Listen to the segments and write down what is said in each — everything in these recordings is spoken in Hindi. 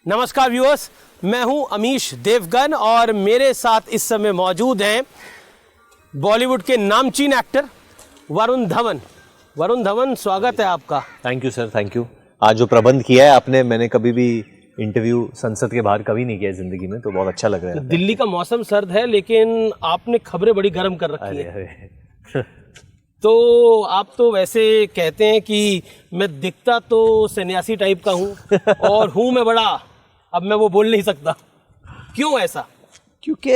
नमस्कार व्यूअर्स, मैं हूं अमीश देवगन और मेरे साथ इस समय मौजूद हैं बॉलीवुड के नामचीन एक्टर वरुण धवन। वरुण धवन, स्वागत है आपका। Thank you sir, thank you. आज जो प्रबंध किया है आपने, मैंने कभी भी इंटरव्यू संसद के बाहर कभी नहीं किया जिंदगी में, तो बहुत अच्छा लग रहा है। दिल्ली का मौसम सर्द है लेकिन आपने खबरें बड़ी गर्म कर रखी है। अरे तो आप तो वैसे कहते हैं कि मैं दिखता तो सन्यासी टाइप का हूँ और हूँ मैं बड़ा, अब मैं वो बोल नहीं सकता। क्यों ऐसा? क्योंकि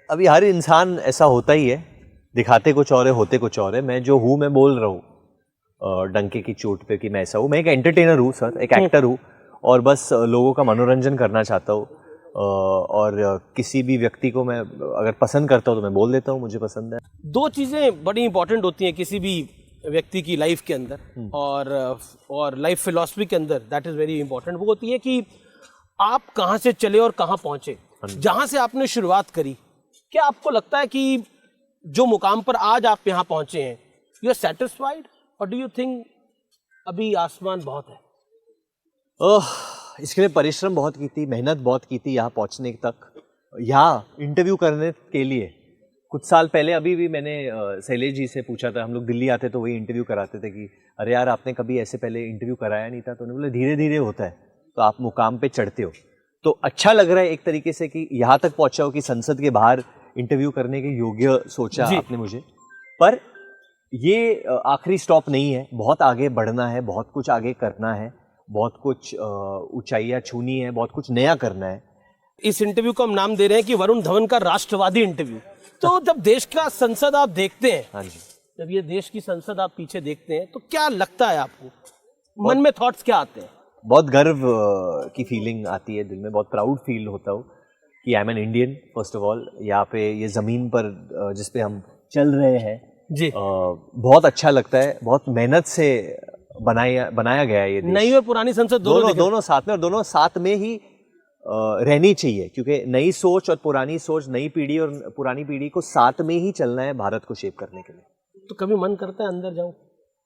अभी हर इंसान ऐसा होता ही है, दिखाते कुछ और है, होते कुछ और है। मैं जो हूँ मैं बोल रहा हूँ डंके की चोट पे कि मैं ऐसा हूँ। मैं एक एंटरटेनर हूँ सर, एक एक्टर हूँ और बस लोगों का मनोरंजन करना चाहता हूँ। और किसी भी व्यक्ति को मैं अगर पसंद करता हूँ तो मैं बोल देता हूँ मुझे पसंद है। दो चीज़ें बड़ी इंपॉर्टेंट होती हैं किसी भी व्यक्ति की लाइफ के अंदर और लाइफ फिलॉसफी के अंदर, दैट इज़ वेरी इंपॉर्टेंट। वो होती है कि आप कहाँ से चले और कहाँ पहुँचे, जहाँ से आपने शुरुआत करी। क्या आपको लगता है कि जो मुकाम पर आज आप यहाँ पहुँचे हैं, यू आर सेटिस्फाइड और डू यू थिंक अभी आसमान बहुत है? इसके लिए परिश्रम बहुत की थी, मेहनत बहुत की थी यहाँ पहुँचने तक। यहाँ इंटरव्यू करने के लिए कुछ साल पहले अभी भी मैंने शैलेश जी से पूछा था। हम लोग दिल्ली आते तो वही इंटरव्यू कराते थे कि अरे यार आपने कभी ऐसे पहले इंटरव्यू कराया नहीं था। तो उन्होंने बोला धीरे धीरे होता है तो आप मुकाम पे चढ़ते हो। तो अच्छा लग रहा है एक तरीके से कि यहाँ तक पहुँचा हो कि संसद के बाहर इंटरव्यू करने के योग्य सोचा आपने मुझे। पर ये आखिरी स्टॉप नहीं है, बहुत आगे बढ़ना है, बहुत कुछ आगे करना है, बहुत कुछ ऊंचाइयां छूनी है, बहुत कुछ नया करना है। इस इंटरव्यू को हम नाम दे रहे हैं कि वरुण धवन का राष्ट्रवादी इंटरव्यू। तो जब देश का संसद आप देखते हैं, हाँ जी, जब ये देश की संसद आप पीछे देखते हैं तो क्या लगता है आपको, मन में थॉट्स क्या आते हैं? बहुत गर्व की फीलिंग आती है दिल में, बहुत प्राउड फील होता हूँ कि I am an Indian first of all. यहाँ पे ये ज़मीन पर जिस पे हम चल रहे हैं जी, बहुत अच्छा लगता है। बहुत मेहनत से बनाया गया है ये देश। नई और पुरानी संसद दोनों साथ में, और दोनों साथ में ही रहनी चाहिए, क्योंकि नई सोच और पुरानी सोच, नई पीढ़ी और पुरानी पीढ़ी को साथ में ही चलना है भारत को शेप करने के लिए। तो कभी मन करता है अंदर जाऊं?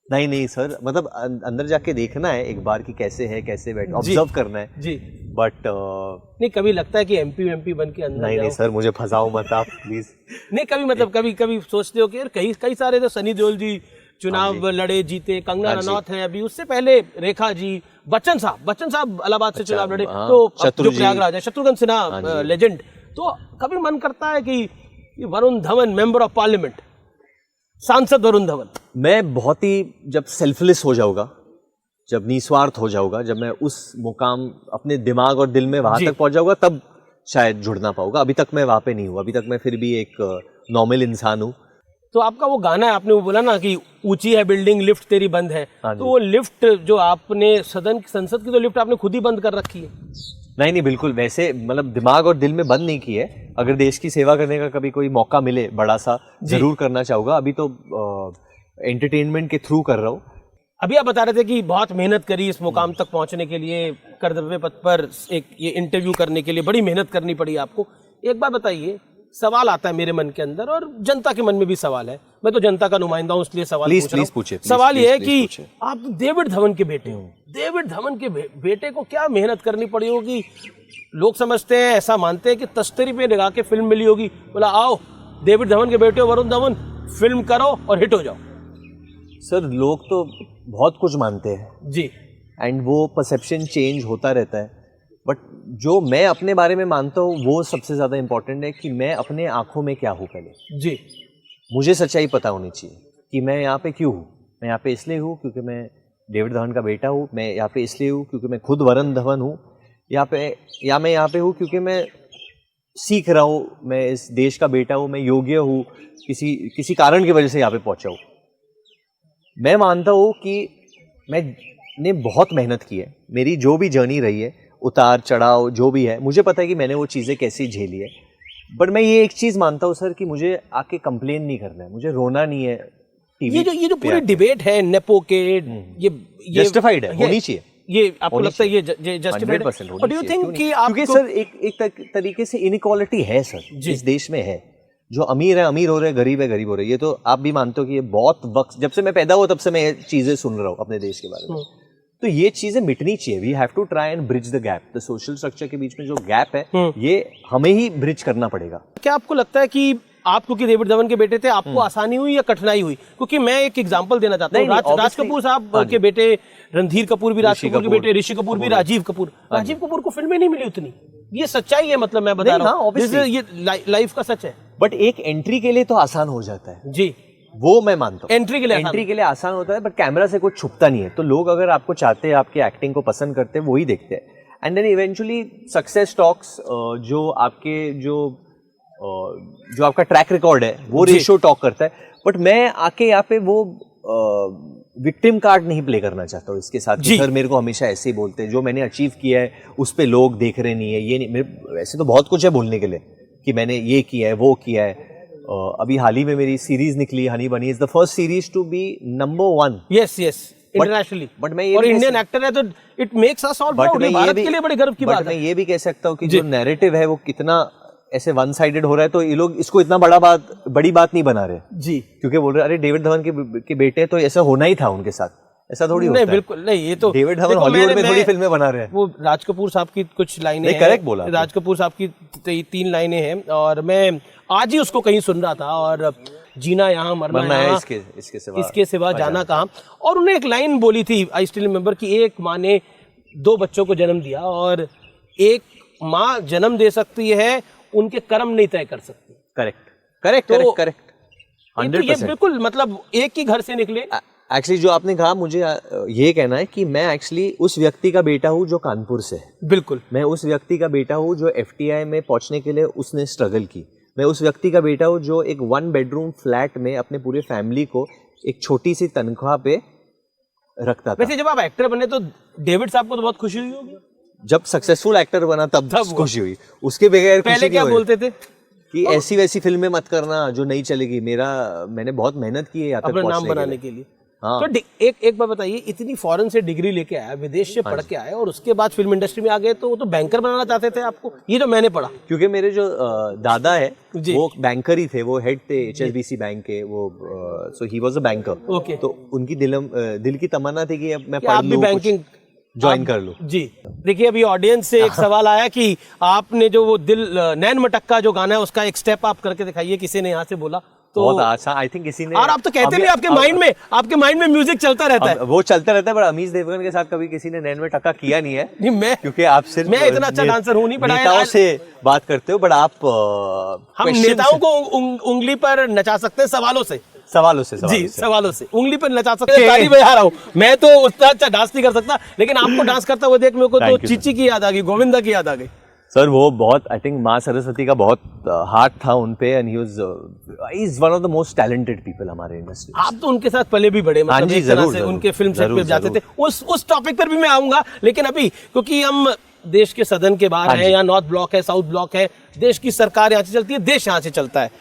नहीं सर, मतलब अंदर जाके देखना है एक बार कि कैसे है, कैसे बैठ, ऑब्जर्व करना है जी। बट नहीं, कभी लगता है कि एमपी बन के अंदर नहीं सर, मुझे फंसाओ मत आप प्लीज। नहीं, कभी मतलब कभी सोचते हो कि यार कई सारे तो सनी देओल जी चुनाव लड़े, जीते, कंगना रनौत है अभी, उससे पहले रेखा जी, बच्चन साहब इलाहाबाद से चुनाव लड़े, तो जो प्रयागराज है, शत्रुघ्न सिन्हा लेजेंड। तो कभी मन करता है कि Varun Dhawan member of parliament, सांसद वरुण धवन। मैं बहुत ही जब सेल्फलेस हो जाऊंगा, जब निस्वार्थ हो जाऊंगा, जब मैं उस मुकाम अपने दिमाग और दिल में वहां तक पहुंच जाऊंगा, तब शायद जुड़ना पाऊंगा। अभी तक मैं वहां पे नहीं हूँ, अभी तक मैं फिर भी एक नॉर्मल इंसान हूँ। तो आपका वो गाना है, आपने वो बोला ना कि ऊंची है बिल्डिंग लिफ्ट तेरी बंद है, तो वो लिफ्ट जो आपने संसद की तो लिफ्ट आपने खुद ही बंद कर रखी है? नहीं बिल्कुल, वैसे मतलब दिमाग और दिल में बंद नहीं की है। अगर देश की सेवा करने का कभी कोई मौका मिले बड़ा सा, जरूर करना चाहूंगा। अभी तो एंटरटेनमेंट के थ्रू कर रहा हूँ। अभी आप बता रहे थे कि बहुत मेहनत करी इस मुकाम तक पहुंचने के लिए, कर्तव्य पथ पर एक ये इंटरव्यू करने के लिए बड़ी मेहनत करनी पड़ी आपको। एक बात बताइए, सवाल आता है मेरे मन के अंदर और जनता के मन में भी सवाल है, मैं तो जनता का नुमाइंदा हूँ इसलिए सवाल पूछ रहा हूँ। सवाल ये है कि आप डेविड धवन के बेटे हो, डेविड धवन के बेटे को क्या मेहनत करनी पड़ी होगी? लोग समझते हैं, ऐसा मानते हैं कि तश्तरी पे लगा के फिल्म मिली होगी, बोला आओ डेविड धवन के बेटे हो वरुण धवन, फिल्म करो और हिट हो जाओ। सर लोग तो बहुत कुछ मानते हैं जी, एंड वो परसेप्शन चेंज होता रहता है, बट जो मैं अपने बारे में मानता हूँ वो सबसे ज़्यादा इम्पोर्टेंट है कि मैं अपने आँखों में क्या हूँ। पहले जी, मुझे सच्चाई पता होनी चाहिए कि मैं यहाँ पे क्यों हूँ। मैं यहाँ पे इसलिए हूँ क्योंकि मैं डेविड धवन का बेटा हूँ, मैं यहाँ पे इसलिए हूँ क्योंकि मैं खुद वरुण धवन हूँ यहाँ पे, या मैं यहाँ पे हूँ क्योंकि मैं सीख रहा हूँ, मैं इस देश का बेटा हूँ, मैं योग्य हूँ, किसी कारण की वजह से यहाँ पे पहुँचा हूँ। मैं मानता हूँ कि मैंने बहुत मेहनत की है, मेरी जो भी जर्नी रही है, उतार चढ़ाव जो भी है, मुझे पता है कि मैंने वो चीज़ें कैसे झेली है। बट मैं ये एक चीज़ मानता हूँ सर कि मुझे आके कंप्लेन नहीं करना है, मुझे रोना नहीं है। ये जो पूरी डिबेट है नेपो के, ये जस्टिफाइड है, होनी चाहिए। ये आपको लगता है ये जस्टिफाइड है? बट यू थिंक कि क्योंकि सर एक तरीके से इनइक्वालिटी है सर इस देश में है। जो अमीर है अमीर हो रहे, गरीब है गरीब हो रहे। ये तो आप भी मानते हो कि ये बहुत वक्त, जब से मैं पैदा हुआ तब से मैं ये चीज़ें सुन रहा हूँ अपने देश के बारे में। तो ये चीजें मिटनी चाहिए. We have to try and bridge the gap. The social structure के बीच में जो गैप है ये हमें ही ब्रिज करना पड़ेगा. क्या आपको लगता है कि आप क्योंकि डेविड धवन के बेटे थे, आपको आसानी हुई या कठिनाई हुई? क्योंकि मैं एक एग्जांपल देना चाहता हूँ. राज कपूर साहब के बेटे, रणधीर कपूर भी राज कपूर के बेटे, ऋषि कपूर भी राजीव कपूर. राजीव कपूर को फिल्में नहीं मिली उतनी. ये सच्चाई है, मतलब मैं बता रहा हूँ, ये लाइफ का सच है. बट एक एंट्री के लिए तो आसान हो जाता है जी, वो मैं मानता हूँ. एंट्री के लिए आसान होता है, बट कैमरा से कुछ छुपता नहीं है. तो लोग अगर आपको चाहते हैं, आपकी एक्टिंग को पसंद करते हैं, वही देखते हैं. And then eventually success talks, जो आपके जो आपका ट्रैक रिकॉर्ड है वो रेशियो टॉक करता है. बट मैं आके यहाँ पे वो विक्टिम कार्ड नहीं प्ले करना चाहता हूँ इसके साथ कि सर मेरे को हमेशा ऐसे ही बोलते हैं, जो मैंने अचीव किया है उस पे लोग देख रहे नहीं है. ये नहीं, वैसे तो बहुत कुछ है बोलने के लिए कि मैंने ये किया है, वो किया है. अभी हाल ही में मेरी सीरीज निकली Honey Bunny, is the first series to be number 1. Yes internationally. But मैं ये और इंडियन एक्टर है तो it makes us all proud. Bharat के लिए बड़े गर्व की बात है. मैं ये भी कह सकता हूँ कि जो नैरेटिव है वो कितना ऐसे वन साइडेड हो रहा है, तो ये लोग इसको इतना बड़ी बात नहीं बना रहे जी, क्योंकि बोल रहे अरे डेविड धवन के बेटे, तो ऐसा होना ही था उनके साथ. ऐसा थोड़ी होता है. बिल्कुल नहीं. ये तो डेविड धवन हॉलीवुड में थोड़ी फिल्में बना रहे हैं. वो राज कपूर साहब की कुछ लाइनें हैं. करेक्ट बोला. राज कपूर साहब की 3 लाइनें हैं और मैं आज ही उसको कहीं सुन रहा था. और जीना यहाँ मरना है, इसके सिवा जाना कहाँ. और उन्होंने एक लाइन बोली थी, आई स्टिल रिमेंबर, कि एक माँ ने 2 बच्चों को जन्म दिया और एक माँ जन्म दे सकती है, उनके कर्म नहीं तय कर सकती. करेक्ट. 100%. ये बिल्कुल, मतलब एक ही घर से निकले. एक्चुअली जो आपने कहा, मुझे ये कहना है कि मैं एक्चुअली उस व्यक्ति का बेटा हूँ जो कानपुर से है. बिल्कुल. मैं उस व्यक्ति का बेटा हूँ जो FTI में पहुंचने के लिए उसने स्ट्रगल की. मैं उस व्यक्ति का बेटा हूँ जो एक 1 बेडरूम फ्लैट में अपने पूरे फैमिली को एक छोटी सी तनख्वाह पे रखता था. वैसे जब आप एक्टर बने तो डेविड साहब को तो बहुत खुशी हुई होगी. जब सक्सेसफुल एक्टर बना तब खुशी हुई. उसके बगैर पहले क्या बोलते थे कि ऐसी वैसी फिल्में मत करना जो नहीं चलेगी. मैंने बहुत मेहनत की है यहाँ तक अपना नाम बनाने के लिए. हाँ. तो एक बार बताइए, इतनी फॉरेन से डिग्री लेके आया, विदेश से पढ़ के आए और उसके बाद फिल्म इंडस्ट्री में आ गए, तो वो तो बैंकर बनाना चाहते थे आपको. ये जो मैंने पढ़ा, क्योंकि मेरे जो दादा है वो बैंकर ही थे, वो हेड थे HSBC बैंक के. वो so he was a banker. Okay. तो उनकी दिल की तमन्ना थी कि मैं आप भी बैंकिंग ज्वाइन कर लूं. जी. देखिए, अभी ऑडियंस से एक सवाल आया कि आपने जो वो दिल नैन मटक्का जो गाना है उसका एक स्टेप आप करके दिखाइए. किसी ने यहाँ से बोला तो बहुत आसान. आई थिंक किसी ने. और आप तो कहते भी आपके माइंड में म्यूजिक चलता रहता है. वो चलता रहता है, पर अमीश देवगन के साथ कभी किसी ने नैन में टक्का किया नहीं है. नहीं, मैं क्योंकि आप सिर्फ मैं इतना अच्छा डांसर हूँ नहीं, बट नेताओं से बात करते हो. बट आप हम नेताओं को उंगली पर नचा सकते हैं सवालों से. सवालों से उंगली पर नचा सकते हैं. ताली बजा रहा हूँ मैं, तो उतना अच्छा डांस नहीं कर सकता, लेकिन आपको डांस करता हुआ देख मेरे को तो चीची की याद आ गई, गोविंदा की याद आ गई. सर वो बहुत, आई थिंक माँ सरस्वती का बहुत हाथ था उन पे. And he is one of the most talented people हमारे इंडस्ट्री. आप तो उनके साथ पले भी बड़े, मतलब एक तरह से उनके फिल्म सेट पे जाते थे. उस टॉपिक पर भी मैं आऊंगा, लेकिन अभी क्योंकि हम देश के सदन के बाहर हैं, या नॉर्थ ब्लॉक है, साउथ ब्लॉक है, देश की सरकार यहाँ से चलती है, देश यहाँ से चलता है.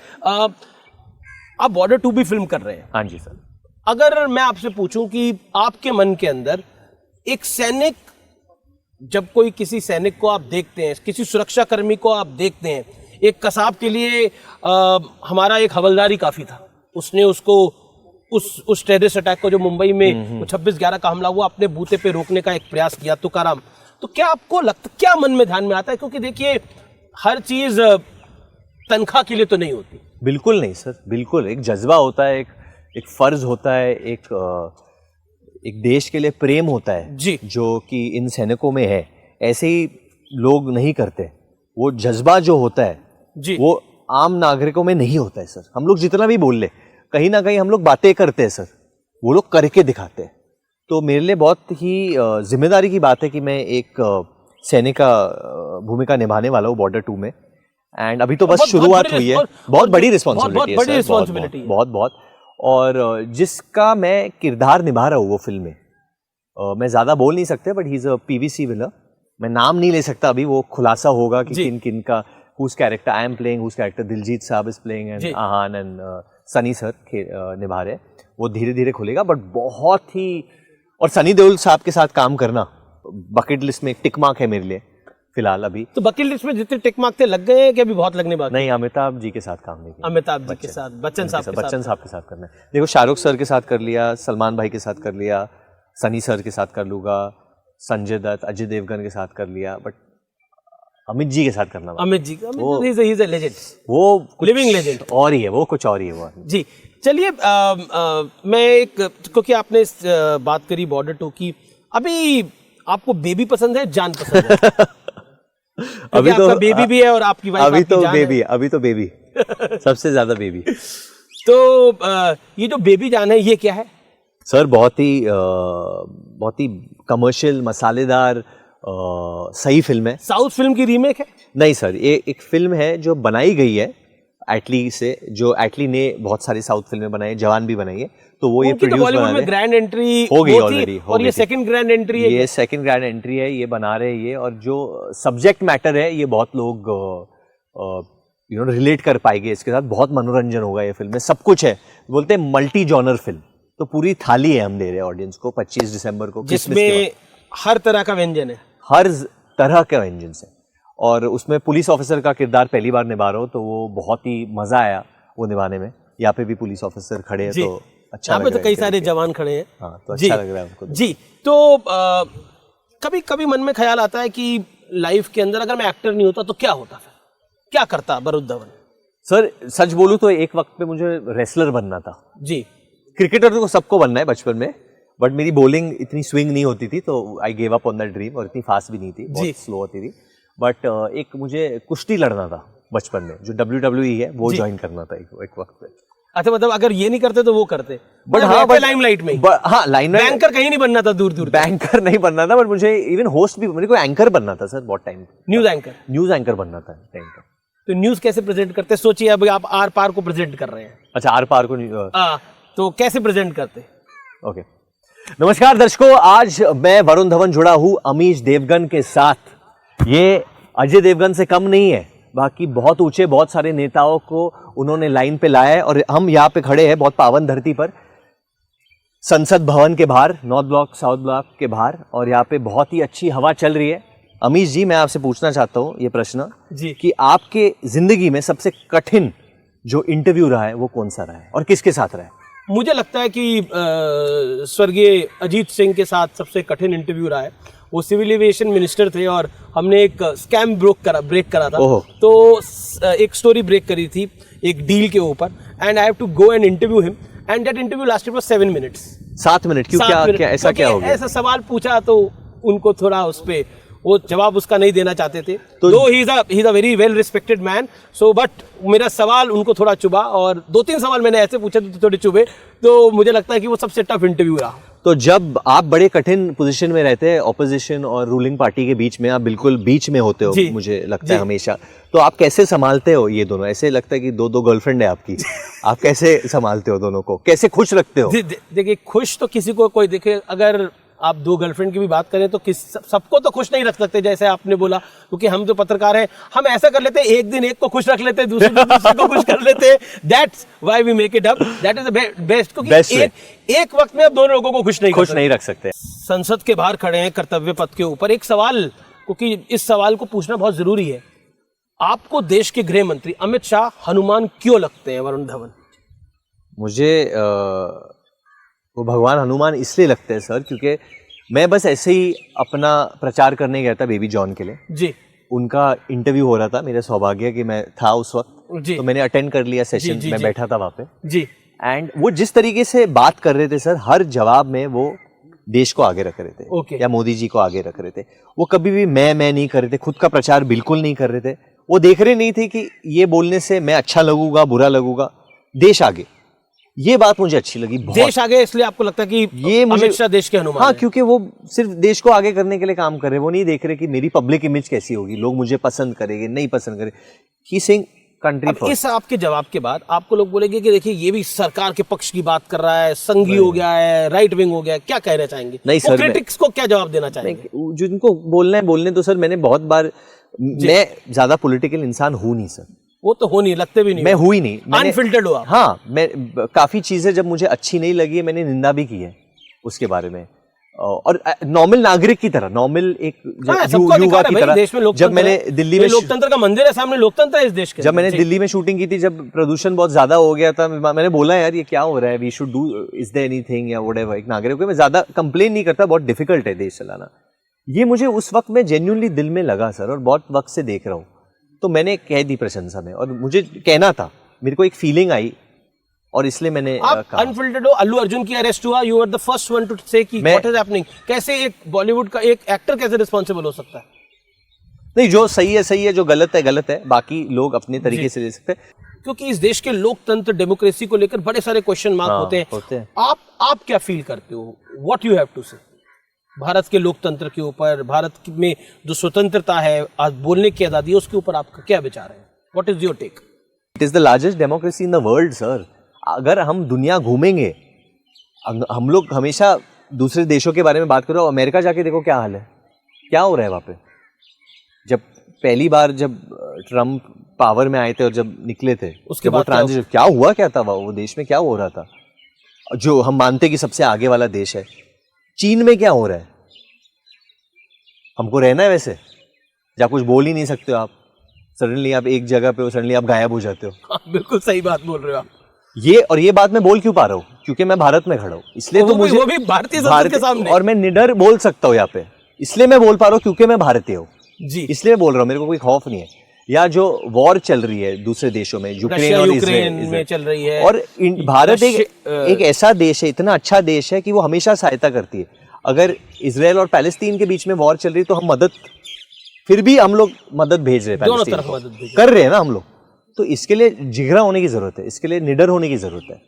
आप बॉर्डर 2 भी फिल्म कर रहे हैं. हाँ जी सर. अगर मैं आपसे पूछूं कि आपके मन के अंदर एक सैनिक, जब कोई किसी सैनिक को आप देखते हैं, किसी सुरक्षा कर्मी को आप देखते हैं, एक कसाब के लिए हमारा एक हवलदारी काफी था. उसने उसको उस टेररिस्ट अटैक को जो मुंबई में 26/11 का हमला हुआ, अपने बूते पे रोकने का एक प्रयास किया, तुकाराम. तो क्या आपको लगता, क्या मन में ध्यान में आता है? क्योंकि देखिए, हर चीज तनख्वाह के लिए तो नहीं होती. बिल्कुल नहीं सर, बिल्कुल. एक जज्बा होता है, एक फर्ज होता है, एक देश के लिए प्रेम होता है जी, जो कि इन सैनिकों में है. ऐसे ही लोग नहीं करते. वो जज्बा जो होता है जी, वो आम नागरिकों में नहीं होता है सर. हम लोग जितना भी बोल ले, कहीं ना कहीं हम लोग बातें करते हैं सर, वो लोग करके दिखाते हैं. तो मेरे लिए बहुत ही जिम्मेदारी की बात है कि मैं एक सैनिक का भूमिका निभाने वाला हूँ बॉर्डर 2 में. एंड अभी तो बस शुरुआत हुई है. बहुत बड़ी रिस्पॉन्सिबिलिटी है, बहुत. और जिसका मैं किरदार निभा रहा हूँ वो फिल्म में, मैं ज्यादा बोल नहीं सकते, but he is a PVC villain. मैं नाम नहीं ले सकता अभी, वो खुलासा होगा कि किन किन का, whose character I am playing, whose character Diljit साहब is playing, and Aahan and Sunny sir निभा रहे. वो धीरे धीरे खुलेगा. बट बहुत ही, और सनी देओल साहब के साथ काम करना बकेट लिस्ट में एक टिक मार्क है मेरे लिए फिलहाल. अभी तो बकेट लिस्ट में जितने टिक मार्क थे लग गए हैं कि अभी बहुत लगने बाकी? नहीं, अमिताभ जी के साथ काम नहीं किया. अमिताभ जी के साथ, बच्चन साहब के साथ करना है. देखो, शाहरुख सर के साथ कर लिया, सलमान भाई के साथ कर लिया, सनी सर के साथ कर लूँगा, संजय दत्त, अजय देवगन के साथ कर लिया, बट अमित जी के साथ करना, अमित जी का, ही इज अ लेजेंड, वो लिविंग लेजेंड और ही है, वो कुछ और ही है वो। जी चलिए, मैं एक, क्योंकि आपने बात करी बॉर्डर टू की, अभी आपको बेबी पसंद है, जान पसंद है? अभी तो बेबी भी है और आपकी वाइफ, अभी तो बेबी, अभी तो बेबी सबसे ज्यादा बेबी। तो ये जो बेबी जान है, ये क्या है सर? बहुत ही कमर्शियल, मसालेदार, सही फिल्म है। साउथ फिल्म की रीमेक है? नहीं सर, ये एक फिल्म है जो बनाई गई है एटली से, जो एटली ने बहुत सारी साउथ फिल्में बनाई, जवान भी बनाई है, तो वो ये प्रोड्यूस बना रहे हैं। ग्रैंड एंट्री हो गई ऑलरेडी, और ये सेकंड ग्रैंड एंट्री है। ये सेकंड ग्रैंड एंट्री है, ये बना रहे हैं ये, और जो सब्जेक्ट मैटर है ये बहुत लोग रिलेट कर पाएंगे इसके साथ, बहुत मनोरंजन होगा ये फिल्म में, सब कुछ है, बोलते हैं मल्टी जॉनर फिल्म, तो पूरी थाली है हम दे रहे हैं ऑडियंस को 25 दिसंबर को, जिसमें हर तरह का व्यंजन है, हर तरह का व्यंजन है, और उसमें पुलिस ऑफिसर का किरदार पहली बार निभा रहा हूँ, तो वो बहुत ही मजा आया वो निभाने में। यहाँ पे भी पुलिस ऑफिसर खड़े हैं, तो अच्छा लग रहा है। यहाँ पे तो कई सारे जवान खड़े हैं। हाँ, तो अच्छा लग रहा है हमको जी। तो कभी कभी मन में ख्याल आता है कि लाइफ के अंदर अगर मैं एक्टर नहीं होता तो क्या होता, फिर क्या करता वरुण धवन? सर सच बोलूं तो एक वक्त पे मुझे रेसलर बनना था जी। क्रिकेटर तो सबको बनना है बचपन में, बट मेरी बॉलिंग इतनी स्विंग नहीं होती थी, तो I gave up on that dream, और इतनी फास्ट भी नहीं थी, बहुत स्लो होती थी। बट एक मुझे कुश्ती लड़ना था बचपन में, जो WWE है वो ज्वाइन करना था एक वक्त पे। अच्छा, मतलब अगर ये नहीं करते तो वो करते, बट हाँ, लाइमलाइट में, हाँ लाइमलाइट, बैंकर कहीं नहीं बनना था, दूर दूर बैंकर नहीं बनना था, बट मुझे इवन होस्ट भी, मेरे को एंकर बनना था सर, बहुत टाइम, न्यूज एंकर बनना था टाइम का। तो न्यूज कैसे प्रेजेंट करते? सोचिए अब आप आर पार को प्रेजेंट कर रहे हैं। अच्छा, आर पार को तो कैसे प्रेजेंट करते? ओके, नमस्कार दर्शकों, आज मैं वरुण धवन जुड़ा हूं अमीश देवगन के साथ। ये अजय देवगन से कम नहीं है, बाकी बहुत ऊंचे, बहुत सारे नेताओं को उन्होंने लाइन पे लाया है, और हम यहाँ पे खड़े हैं बहुत पावन धरती पर, संसद भवन के बाहर, नॉर्थ ब्लॉक साउथ ब्लॉक के बाहर, और यहाँ पे बहुत ही अच्छी हवा चल रही है। अमीश जी, मैं आपसे पूछना चाहता हूँ ये प्रश्न जी, कि आपके जिंदगी में सबसे कठिन जो इंटरव्यू रहा है वो कौन सा रहा है, और किसके साथ रहा है? मुझे लगता है कि स्वर्गीय अजीत सिंह के साथ सबसे कठिन इंटरव्यू रहा है। वो सिविल एविएशन मिनिस्टर थे और हमने एक स्कैम ब्रेक करा था, तो एक स्टोरी ब्रेक करी थी एक डील के ऊपर, and I have to go and interview him, and that interview lasted for 7 minutes. 7 minute? क्यों, क्या ऐसा क्या हो गया? ऐसा सवाल पूछा तो उनको थोड़ा उस पे वो जवाब उसका नहीं देना चाहते थे, तो he is a very well respected man, so but मेरा सवाल उनको थोड़ा चुभा, और 2-3 सवाल मैंने ऐसे पूछे तो थोड़े चुभे, तो मुझे लगता है कि वो सबसे टफ इंटरव्यू रहा। तो जब आप बड़े कठिन पोजीशन में रहते हैं, ऑपोजिशन और रूलिंग पार्टी के बीच में, आप बिल्कुल बीच में होते हो, मुझे लगता है हमेशा, तो आप कैसे संभालते हो ये दोनों? ऐसे लगता है कि दो गर्लफ्रेंड है आपकी, आप कैसे संभालते हो दोनों को, कैसे खुश रखते हो? देखिए, खुश तो किसी को कोई देखे, अगर आप 2 गर्लफ्रेंड की भी बात करें तो सबको तो खुश नहीं रख सकते, जैसे आपने बोला, क्योंकि हम तो पत्रकार हैं, हम ऐसा कर लेते हैं, एक दिन एक को खुश रख लेते हैं, दूसरे को खुश कर लेते हैं, that's why we make it up, that is the best, क्योंकि एक वक्त में आप दोनों लोगों को खुश नहीं रख सकते। संसद के बाहर खड़े हैं, कर्तव्य पथ के ऊपर, एक सवाल, क्योंकि इस सवाल को पूछना बहुत जरूरी है, आपको देश के गृह मंत्री अमित शाह हनुमान क्यों लगते हैं, वरुण धवन? मुझे वो भगवान हनुमान इसलिए लगते हैं सर, क्योंकि मैं बस ऐसे ही अपना प्रचार करने गया था बेबी जॉन के लिए जी। उनका इंटरव्यू हो रहा था, मेरा सौभाग्य कि मैं था उस वक्त, तो मैंने अटेंड कर लिया सेशन, मैं बैठा था वहाँ पे जी, एंड वो जिस तरीके से बात कर रहे थे सर, हर जवाब में वो देश को आगे रख रहे थे, या मोदी जी को आगे रख रहे थे, वो कभी भी मैं नहीं कर रहे थे, खुद का प्रचार बिल्कुल नहीं कर रहे थे, वो देख रहे नहीं थे कि ये बोलने से मैं अच्छा लगूंगा, बुरा लगूंगा, देश आगे, ये बात मुझे अच्छी लगी बहुत। देश आगे इसलिए आपको लगता है कि ये अमित शाह देश के हनुमान? हाँ, क्योंकि वो सिर्फ देश को आगे करने के लिए काम कर रहे, वो नहीं देख रहे कि मेरी पब्लिक इमेज कैसी होगी, लोग मुझे पसंद करेंगे नहीं पसंद करेंगे, ही सिंग कंट्री फर्स्ट। इस आपके जवाब के बाद आपको लोग बोलेंगे कि देखिए ये भी सरकार के पक्ष की बात कर रहा है, संघी हो गया है, राइट विंग हो गया है, क्या कहना चाहेंगे? नहीं सर, क्रिटिक्स को क्या जवाब देना चाहेंगे? जिनको बोलना है बोलने तो सर, मैंने बहुत बार, मैं ज्यादा पॉलिटिकल इंसान हूँ नहीं सर, वो तो हो नहीं, लगते भी नहीं, मैं हुई नहीं, अनफिल्टर्ड हुआ। हाँ, मैं काफी चीजें जब मुझे अच्छी नहीं लगी, मैंने निंदा भी की है उसके बारे में, और नॉर्मल नागरिक की तरह, नॉर्मल एक सबको युवा अधिकार है की भाई, तरह। देश में लोकतंत्र जब मैंने है। दिल्ली ये में लोकतंत्र का मंदिर है, सामने लोकतंत्र है इस देश के जब मैंने जी। दिल्ली में शूटिंग की थी, जब प्रदूषण बहुत ज्यादा हो गया था, मैंने बोला यार ये क्या हो रहा है, we should do, is there anything या व्हाटएवर। एक नागरिक को मैं ज्यादा कंप्लेन नहीं करता, बहुत डिफिकल्ट है देश चलाना। ये मुझे उस वक्त में जेन्युइनली दिल में लगा सर, और बहुत वक्त से देख रहा हूँ, तो मैंने कह दी प्रशंसा में, और मुझे कहना था, मेरे को एक फीलिंग आई, और इसलिए मैंने आप कहा। अनफिल्टर्ड हो, अल्लू अर्जुन की अरेस्ट हुआ, you are the first one to say कि व्हाट इज हैपनिंग। कैसे एक बॉलीवुड का एक एक्टर कैसे रिस्पॉन्सिबल हो सकता है? नहीं, जो सही है, जो गलत है गलत है, बाकी लोग अपने तरीके से ले सकते हैं। क्योंकि इस देश के लोकतंत्र डेमोक्रेसी को लेकर बड़े सारे क्वेश्चन मार्क हाँ, होते हैं। आप क्या फील करते हो, व्हाट यू हैव टू से भारत के लोकतंत्र के ऊपर, भारत में जो स्वतंत्रता है, आज बोलने की आजादी है, उसके ऊपर आपका क्या विचार है? What is your take? It is the largest democracy in the world sir. अगर हम दुनिया घूमेंगे, हम लोग हमेशा दूसरे देशों के बारे में बात करो, अमेरिका जाके देखो क्या हाल है, क्या हो रहा है वहाँ पे। जब पहली बार जब ट्रम्प पावर में आए थे और जब निकले थे, उसके बाद ट्रांजिशन क्या हुआ, क्या था वो देश में क्या हो रहा था, जो हम मानते हैं कि सबसे आगे वाला देश है। चीन में क्या हो रहा है, हमको रहना है वैसे, जहाँ कुछ बोल ही नहीं सकते हो आप, सडनली आप एक जगह पे हो, सडनली आप गायब हो जाते हो। हाँ, बिल्कुल सही बात बोल रहे हो आप। ये बात मैं बोल क्यों पा रहा हूँ, क्योंकि मैं भारत में खड़ा हूँ, इसलिए तो मुझे वो भी भारतीय संसद के सामने, और मैं निडर बोल सकता हूँ यहाँ पे, इसलिए मैं बोल पा रहा हूँ क्योंकि मैं भारतीय हूँ जी, इसलिए बोल रहा हूँ, मेरे को कोई खौफ नहीं है। या जो वॉर चल रही है दूसरे देशों में, यूक्रेन और यूक्रेन में चल रही है, और भारत एक ऐसा देश है, इतना अच्छा देश है कि वो हमेशा सहायता करती है। अगर इजराइल और पैलेस्तीन के बीच में वॉर चल रही है तो हम मदद, फिर भी हम लोग मदद भेज रहे हैं, दोनों तरफ मदद भेज कर रहे हैं ना हम लोग। तो इसके लिए जिगरा होने की जरूरत है, इसके लिए निडर होने की जरूरत है।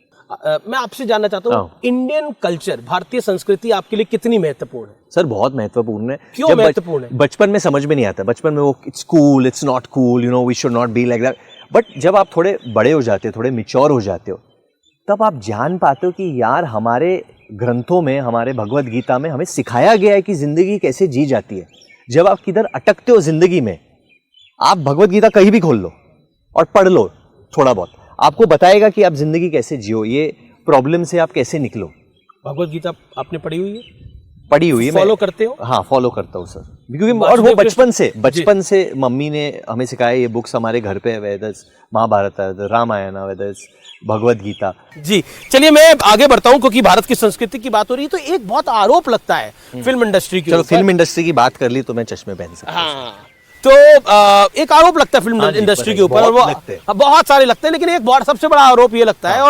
मैं आपसे जानना चाहता हूँ, इंडियन कल्चर, भारतीय संस्कृति आपके लिए कितनी महत्वपूर्ण है? सर बहुत महत्वपूर्ण है। क्यों महत्वपूर्ण है? बचपन में समझ में नहीं आता, बचपन में वो it's cool, it's not cool, you know, we should not be like that. But जब आप थोड़े बड़े हो जाते हो, थोड़े मिच्योर हो जाते हो, तब आप जान पाते हो कि यार हमारे ग्रंथों में, हमारे भगवत गीता में हमें सिखाया गया है कि जिंदगी कैसे जी जाती है। जब आप किधर अटकते हो जिंदगी में, आप भगवत गीता कहीं भी खोल लो और पढ़ लो थोड़ा बहुत, आपको बताएगा कि आप जिंदगी कैसे जियो, ये प्रॉब्लम से आप कैसे निकलो। भगवत गीता आपने पढ़ी हुई है? पढ़ी हुई है। फॉलो करते हो? हाँ, फॉलो करता हूँ सर, क्योंकि और वो बचपन से मम्मी ने हमें सिखाया, ये बुक्स हमारे घर पे है, वेदस, महाभारत, रामायण, वेदस, भगवत गीता। जी, चलिए मैं आगे बढ़ता हूँ, क्योंकि भारत की संस्कृति की बात हो रही है, तो एक बहुत आरोप लगता है फिल्म इंडस्ट्री के ऊपर। फिल्म इंडस्ट्री की बात कर ली तो मैं चश्मे पहन सकता हूँ। हाँ, तो एक आरोप लगता है फिल्म इंडस्ट्री के ऊपर, और वो बहुत सारे लगते हैं, लेकिन एक बहुत सबसे बड़ा आरोप ये लगता है,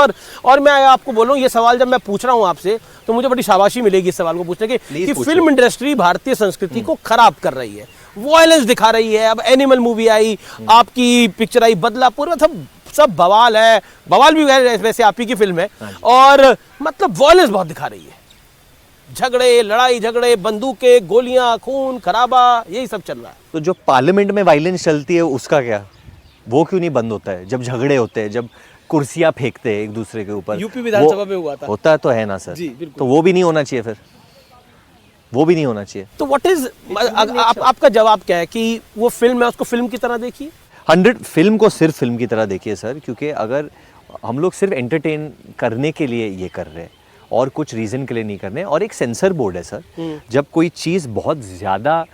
और मैं आपको बोलूं, ये सवाल जब मैं पूछ रहा हूं आपसे, तो मुझे बड़ी शाबाशी मिलेगी इस सवाल को पूछने की, कि फिल्म इंडस्ट्री भारतीय संस्कृति को खराब कर रही है, वॉयलेंस दिखा रही है। अब एनिमल मूवी आई, आपकी पिक्चर आई बदलापुर, मतलब सब बवाल है, बवाल भी वैसे आप ही की फिल्म है, और मतलब वॉयलेंस बहुत दिखा रही है, झगड़े, लड़ाई झगड़े, बंदूकें, गोलियां, खून खराबा, यही सब चल रहा है। तो जो पार्लियामेंट में वायलेंस चलती है उसका क्या, वो क्यों नहीं बंद होता है? जब झगड़े होते हैं, जब कुर्सियां फेंकते हैं एक दूसरे के ऊपर, यूपी विधानसभा में हुआ था, होता तो है ना सर जी, बिल्कुल। तो वो भी नहीं होना चाहिए, फिर वो भी नहीं होना चाहिए। तो व्हाट इज आपका जवाब क्या है कि वो फिल्म है, उसको फिल्म की तरह देखिए? 100 फिल्म को सिर्फ फिल्म की तरह देखिए सर, क्योंकि अगर हम लोग सिर्फ एंटरटेन करने के लिए ये कर रहे हैं और कुछ रीजन के लिए नहीं करने, और एक सेंसर बोर्ड है सर, जब कोई चीज़ बहुत ज़्यादा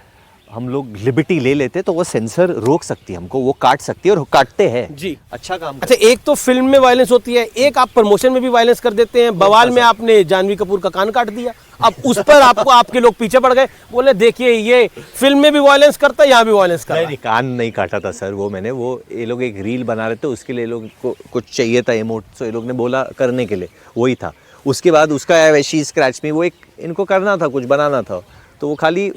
हम लोग लिबर्टी ले लेते तो वो सेंसर रोक सकती है हमको, वो काट सकती है, और काटते हैं जी, अच्छा काम। अच्छा, एक तो फिल्म में वायलेंस होती है, एक आप प्रमोशन में भी वायलेंस कर देते हैं। बवाल में आपने जानवी कपूर का कान काट दिया, अब उस पर आपको आपके लोग पीछे पड़ गए, बोले देखिए ये फिल्म में भी वायलेंस करता है, यहाँ भी वायलेंस कर रहा है। कान नहीं काटा था सर, वो मैंने, वो ये लोग एक रील बना रहे थे, उसके लिए लोग को कुछ चाहिए था इमोट, तो ये लोग ने बोला करने के लिए, वही था। उसके बाद उसका वैशी स्क्रैच में वो एक इनको करना था, कुछ बनाना था, तो वो खाली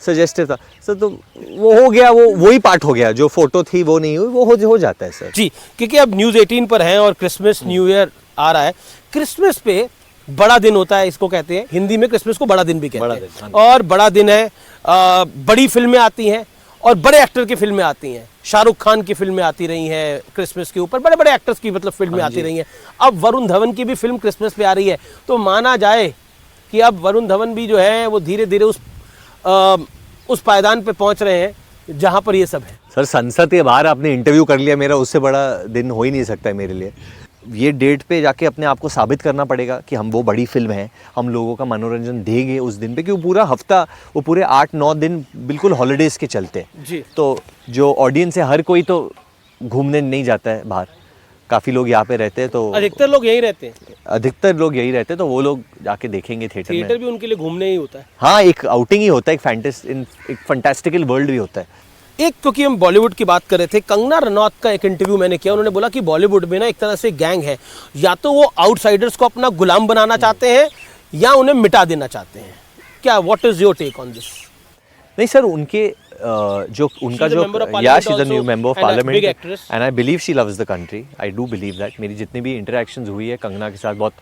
सजेस्टिव था सर, तो वो हो गया, वो वही पार्ट हो गया, जो फोटो थी वो नहीं हुई, वो हो जाता है सर जी। क्योंकि अब न्यूज़ 18 पर हैं और क्रिसमस न्यू ईयर आ रहा है, क्रिसमस पे बड़ा दिन होता है, इसको कहते हैं हिंदी में, क्रिसमस को बड़ा दिन भी कहते हैं, और बड़ा दिन है, बड़ी फिल्में आती हैं और बड़े एक्टर की फिल्में आती हैं। शाहरुख खान की फिल्में आती रही हैं क्रिसमस के ऊपर, बड़े बड़े एक्टर्स की मतलब फिल्में आती रही हैं। अब वरुण धवन की भी फिल्म क्रिसमस पे आ रही है, तो माना जाए कि अब वरुण धवन भी जो है वो धीरे धीरे उस पायदान पे पहुंच रहे हैं जहां पर ये सब है। सर संसद के बाहर आपने इंटरव्यू कर लिया मेरा, उससे बड़ा दिन हो ही नहीं सकता है मेरे लिए। ये डेट पे जाके अपने आप को साबित करना पड़ेगा कि हम वो बड़ी फिल्म है, हम लोगों का मनोरंजन देंगे उस दिन पे, क्योंकि पूरा हफ्ता, वो पूरे 8-9 दिन बिल्कुल हॉलीडेज़ के चलते हैं। जी। तो जो ऑडियंस है, हर कोई तो घूमने नहीं जाता है बाहर, काफ़ी लोग यहाँ पे रहते हैं, तो अधिकतर लोग यहीं रहते हैं। अधिकतर लोग यही रहते हैं, तो वो लोग जाके देखेंगे थिएटर में। थिएटर भी उनके लिए घूमने ही होता है। हाँ, एक आउटिंग ही होता है, एक फैंटास्टिकल वर्ल्ड भी होता है। एक, क्योंकि हम बॉलीवुड की बात कर रहे थे, कंगना रनौत का एक इंटरव्यू मैंने किया, उन्होंने बोला कि बॉलीवुड में ना एक तरह से गैंग है, या तो वो आउटसाइडर्स को अपना गुलाम बनाना चाहते हैं या उन्हें मिटा देना चाहते हैं। क्या, what is your take on this? नहीं सर, उनके जो उनका जो या she is a new member of parliament and I believe she loves the country, I do believe that. मेरी जितनी भी इंटरेक्शंस हुई है कंगना के साथ, बहुत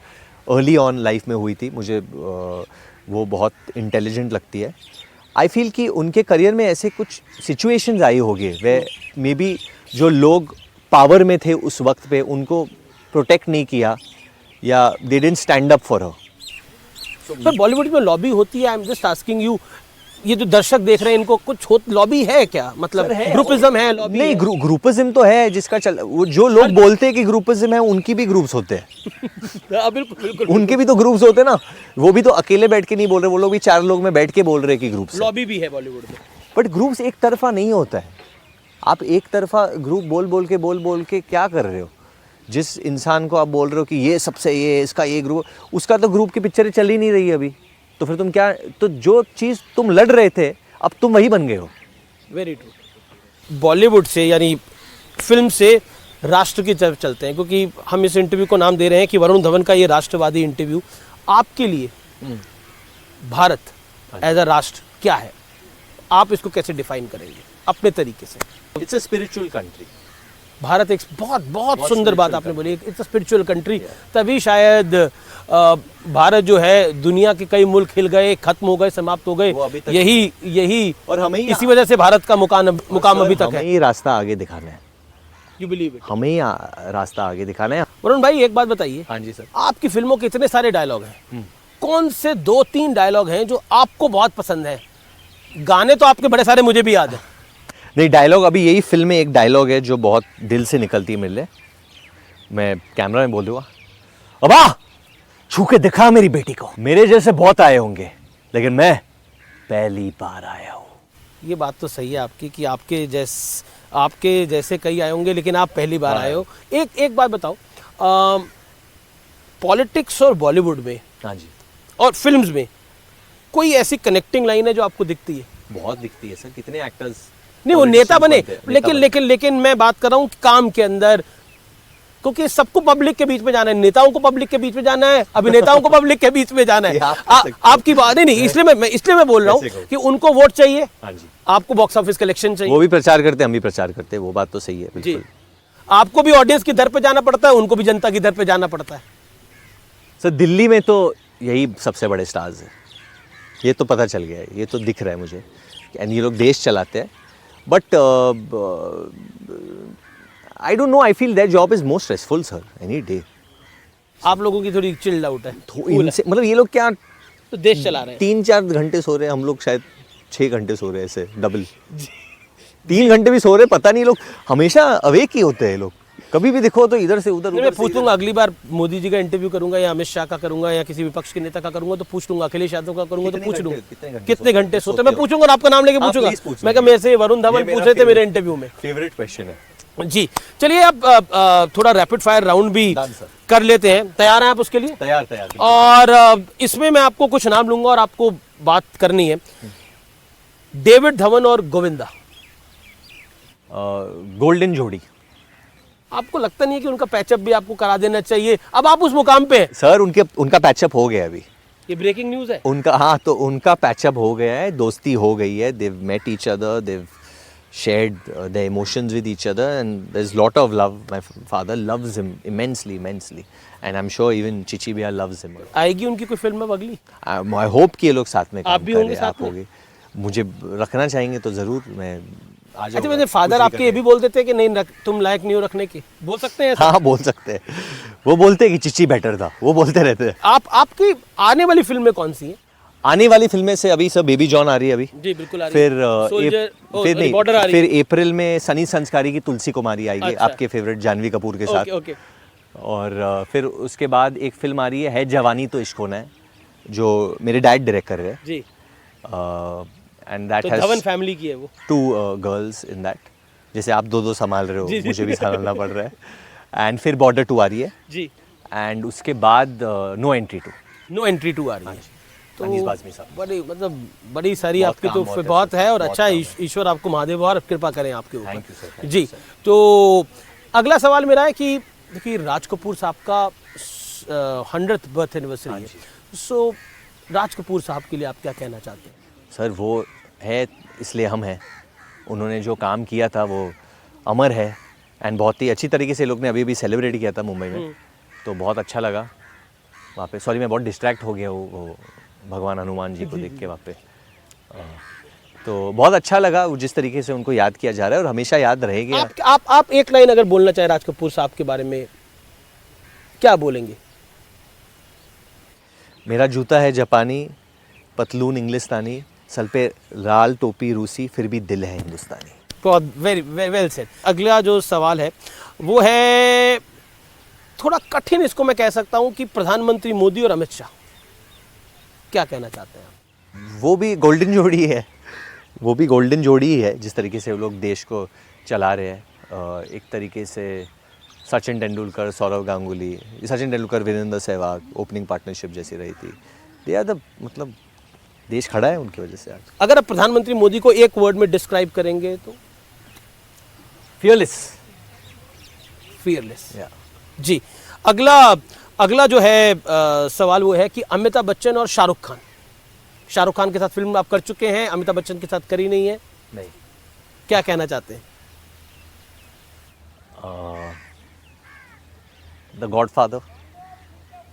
अर्ली ऑन लाइफ में हुई थी, मुझे वो बहुत इंटेलिजेंट लगती है। आई फील कि उनके करियर में ऐसे कुछ सिचुएशंस आई होंगे वे मे बी जो लोग पावर में थे उस वक्त पे उनको प्रोटेक्ट नहीं किया, या they didn't stand up for her. पर बॉलीवुड में लॉबी होती है, I am just asking you, ये जो दर्शक देख रहे हैं इनको कुछ लॉबी है क्या? मतलब ग्रुपिज्म है, लॉबी नहीं, है? ग्रुपिज्म तो है जिसका वो जो लोग बोलते हैं कि ग्रुपिज्म है, उनकी भी ग्रुप्स होते हैं। बिल्कुल बिल्कुल, उनके भी तो ग्रुप्स होते हैं ना, वो भी तो अकेले बैठ के नहीं बोल रहे, वो लोग भी 4 लोग में बैठ के बोल रहे हैं कि ग्रुप्स। लॉबी भी है बॉलीवुड में। बट ग्रुप्स एक तरफा नहीं होता है। आप एक तरफा ग्रुप बोल के क्या कर रहे हो? जिस इंसान को आप बोल रहे हो कि ये सबसे, ये इसका ये ग्रुप, उसका तो ग्रुप की पिक्चरें चल ही नहीं रही अभी, तो फिर तुम क्या, तो जो चीज़ तुम लड़ रहे थे अब तुम वही बन गए हो। Very true. बॉलीवुड से, यानी फिल्म से राष्ट्र की तरफ चलते हैं, क्योंकि हम इस इंटरव्यू को नाम दे रहे हैं कि वरुण धवन का ये राष्ट्रवादी इंटरव्यू। आपके लिए भारत एज अ राष्ट्र क्या है? आप इसको कैसे डिफाइन करेंगे अपने तरीके से? It's a spiritual country. Bharat एक बहुत सुंदर बात आपने बोली, इट्स अ स्पिरिचुअल कंट्री। तभी शायद भारत जो है, दुनिया के कई मुल्क हिल गए, खत्म हो गए, समाप्त हो गए, यही और हमें इसी वजह से भारत का मुकाम अभी तक है। हमें ये रास्ता आगे दिखाना है। You believe it? हमें ही रास्ता आगे दिखाना है। वरुण भाई, एक बात बताइए। हाँ जी सर। आपकी फिल्मों के इतने सारे डायलॉग हैं, कौन से 2-3 डायलॉग हैं जो आपको बहुत पसंद है? गाने तो आपके बड़े सारे मुझे भी याद है। नहीं, डायलॉग, अभी यही फिल्म में एक डायलॉग है जो बहुत दिल से निकलती है मेरे लिए। मैं कैमरा में बोल दूंगा, अबा छू के दिखा मेरी बेटी को। मेरे जैसे बहुत आए होंगे, लेकिन मैं पहली बार आया हूँ। ये बात तो सही है आपकी कि आपके जैसे कई आए होंगे, लेकिन आप पहली बार आए हो। एक बात बताओ, पॉलिटिक्स और बॉलीवुड में, हाँ जी, और फिल्म्स में कोई ऐसी कनेक्टिंग लाइन है जो आपको दिखती है? बहुत दिखती है सर। कितने एक्टर्स, नहीं वो नेता बने, लेकिन मैं बात कर रहा हूँ काम के अंदर, क्योंकि सबको पब्लिक के बीच में जाना है, नेताओं को पब्लिक के बीच में जाना है, अभिनेताओं को पब्लिक के बीच में जाना है। आपकी बात नहीं, इसलिए मैं बोल रहा हूँ कि उनको वोट चाहिए। हाँ जी, आपको बॉक्स ऑफिस कलेक्शन चाहिए। वो भी प्रचार करते हैं, हम भी प्रचार करते हैं, वो बात तो सही है बिल्कुल। आपको भी ऑडियंस की दर पे जाना पड़ता है, उनको भी जनता की दर पे जाना पड़ता है। सर दिल्ली में तो यही सबसे बड़े स्टार्स हैं, ये तो पता चल गया है, ये तो दिख रहा है मुझे, एंड ये लोग देश चलाते हैं। But I don't know, I feel that job is more stressful sir, any day. आप लोगों की थोड़ी चिल्ड आउट है, इनसे मतलब ये लोग क्या तो देश चला रहे हैं। 3-4 घंटे सो रहे हैं, हम लोग शायद 6 घंटे सो रहे हैं, ऐसे डबल 3 घंटे भी सो रहे, पता नहीं, लोग हमेशा अवेक ही होते हैं लोग, कभी भी देखो तो इधर से उधर। मैं पूछ लूंगा, अगली बार मोदी जी का इंटरव्यू करूंगा या अमित शाह का करूंगा या किसी विपक्ष के नेता का करूंगा तो पूछ लूंगा, अखिलेश यादव का करूंगा तो पूछ लूंगा कितने घंटे सोते, मैं पूछूंगा और आपका नाम लेके पूछूंगा। मैं कहा मेरे से वरुण धवन पूछ रहे थे मेरे इंटरव्यू में। फेवरेट क्वेश्चन है जी। चलिए अब थोड़ा रैपिड फायर राउंड भी कर लेते हैं। तैयार हैं आप उसके लिए? तैयार। और इसमें मैं आपको कुछ नाम लूंगा और आपको बात करनी है। डेविड धवन और गोविंदा, गोल्डन जोड़ी। आपको लगता नहीं है कि उनका पैचअप भी आपको करा देना चाहिए? अब आप उस मुकाम पे हैं। सर उनका पैचअप हो गया अभी, ये ब्रेकिंग न्यूज है। उनका, हाँ, तो उनका पैचअप हो गया है, दोस्ती हो गई है, they've met each other, they've shared their emotions with each other, and there's lot of love. My father loves him immensely, and I'm sure even Chichi Bhaiya loves him. आएगी उनकी कोई फिल्म अब अगली? I hope कि ये लोग साथ में आप भी होंगे साथ में? होंगे, मुझे रखना चाहेंगे तो जरूर मैं आ जाऊंगा। अच्छा, मेरे फादर आपके ये भी बोल देते हैं कि नहीं तुम लायक नहीं हो रखने की, बोल सकते हैं? हाँ, बोल सकते हैं, वो बोलते हैं कि चिची बेटर था, वो बोलते रहते हैं। आपकी आने वाली फिल्में कौन सी हैं? आने वाली फिल्में से अभी सब बेबी जॉन आ रही है अभी। जी बिल्कुल आ रही है। फिर बॉर्डर आ रही है। फिर अप्रैल में सनी संस्कारी की तुलसी कुमारी आएगी, अच्छा। आपके फेवरेट जानवी कपूर के साथ। ओके। और फिर उसके बाद एक फिल्म आ रही है जवानी तो इश्क होना है, जो मेरे डैड डायरेक्ट कर रहे हैं, जी। एंड दैट तो हैज धवन फैमिली की है वो। 2 गर्ल्स इन दैट, जैसे आप दो संभाल रहे हो, जी, जी। मुझे भी संभालना पड़ रहा है। एंड फिर बॉर्डर 2 आ रही है, जी। एंड उसके बाद नो एंट्री 2। नो एंट्री 2 आ रही है। तो अनीस बाज़मी साहब। बड़ी मतलब बड़ी सारी बहुत आपकी काम तो बहुत है बहुत सर, है, और बहुत अच्छा काम है। ईश्वर आपको महादेव और कृपा करें आपके ऊपर। Thank you sir, thank ji. you sir. तो अगला सवाल मेरा है कि देखिए राज कपूर साहब का 100th बर्थ एनिवर्सरी हाँ है, सो राज कपूर साहब के लिए आप क्या कहना चाहते हैं? सर वो है इसलिए हम हैं, उन्होंने जो काम किया था वो अमर है, एंड बहुत ही अच्छी तरीके से लोग ने अभी भी सेलिब्रेट किया था मुंबई में, तो बहुत अच्छा लगा वहाँ पे। सॉरी मैं बहुत डिस्ट्रैक्ट हो गया हूँ वो भगवान हनुमान जी को देख के वहाँ पे। तो बहुत अच्छा लगा वो जिस तरीके से उनको याद किया जा रहा है, और हमेशा याद रहेगा। आप एक लाइन अगर बोलना चाहे राज कपूर साहब के बारे में, क्या बोलेंगे? मेरा जूता है जापानी, पतलून इंग्लिस्तानी, सर पे लाल टोपी रूसी, फिर भी दिल है हिंदुस्तानी। बहुत वेरी वेल सेड। अगला जो सवाल है वो है थोड़ा कठिन, इसको मैं कह सकता हूँ कि प्रधानमंत्री मोदी और अमित शाह, क्या कहना चाहते हैं आप? वो भी गोल्डन जोड़ी है, वो भी गोल्डन जोड़ी ही है, जिस तरीके से वो लोग देश को चला रहे हैं। एक तरीके से सचिन तेंदुलकर, सौरव गांगुली, सचिन तेंदुलकर वीरेंद्र सहवाग, ओपनिंग पार्टनरशिप जैसी रही थी। दे आर द मतलब देश खड़ा है उनकी वजह से आज। अगर आप प्रधानमंत्री मोदी को एक वर्ड में डिस्क्राइब करेंगे तो? फियरलेस। फियरलेस। जी। अगला जो है सवाल वो है कि अमिताभ बच्चन और शाहरुख खान के साथ फिल्म आप कर चुके हैं, अमिताभ बच्चन के साथ करी नहीं है, नहीं। क्या कहना चाहते हैं? द गॉडफादर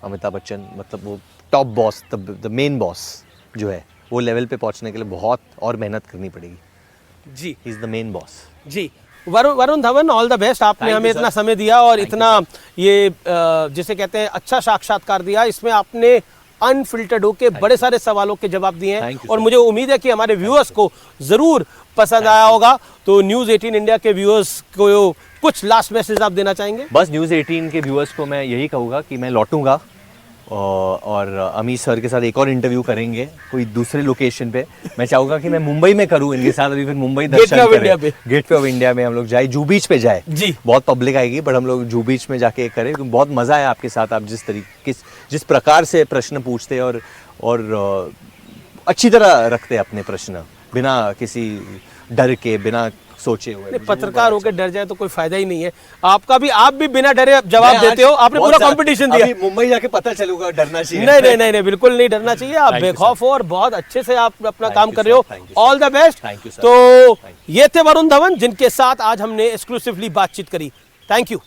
अमिताभ बच्चन, मतलब वो top boss, the main boss जो है, वो लेवल पे पहुंचने के लिए बहुत और मेहनत करनी पड़ेगी। जी। He is the main boss. जी। Varun Dhawan, all the best. आपने Thank you, हमें sir. इतना समय दिया और Thank you, इतना ये जिसे कहते हैं अच्छा साक्षात्कार दिया, इसमें आपने अनफिल्टर्ड होके बड़े सारे सवालों के जवाब दिए हैं, Thank you, और sir. मुझे उम्मीद है कि हमारे व्यूअर्स को जरूर पसंद आया होगा। तो न्यूज़ 18 इंडिया के व्यूअर्स को कुछ लास्ट मैसेज आप देना चाहेंगे? बस न्यूज़ 18 के व्यूअर्स को मैं यही कहूँगा कि मैं लौटूंगा और अमीश सर के साथ एक और इंटरव्यू करेंगे कोई दूसरे लोकेशन पे। मैं चाहूँगा कि मैं मुंबई में करूँ इनके साथ, अभी फिर मुंबई दर्शन करें, गेटवे ऑफ इंडिया में हम लोग जाए, जू बीच पे जाए। जी। बहुत पब्लिक आएगी बट हम लोग जू बीच में जाके करें, क्योंकि बहुत मज़ा आया आपके साथ। आप जिस प्रकार से प्रश्न पूछते और अच्छी तरह रखते अपने प्रश्न, बिना किसी डर के, बिना सोचे हुए। पत्रकार होकर डर जाए तो कोई फायदा ही नहीं है। आप भी बिना डरे जवाब देते हो। आपने पूरा कंपटीशन दिया। अभी मुंबई जाके पता चलूगा, डरना चाहिए? नहीं, बिल्कुल नहीं डरना चाहिए। आप बेखौफ हो और बहुत अच्छे से आप अपना काम कर रहे हो। All the best. तो ये थे वरुण धवन, जिनके साथ आज हमने एक्सक्लूसिवली बातचीत करी। Thank you.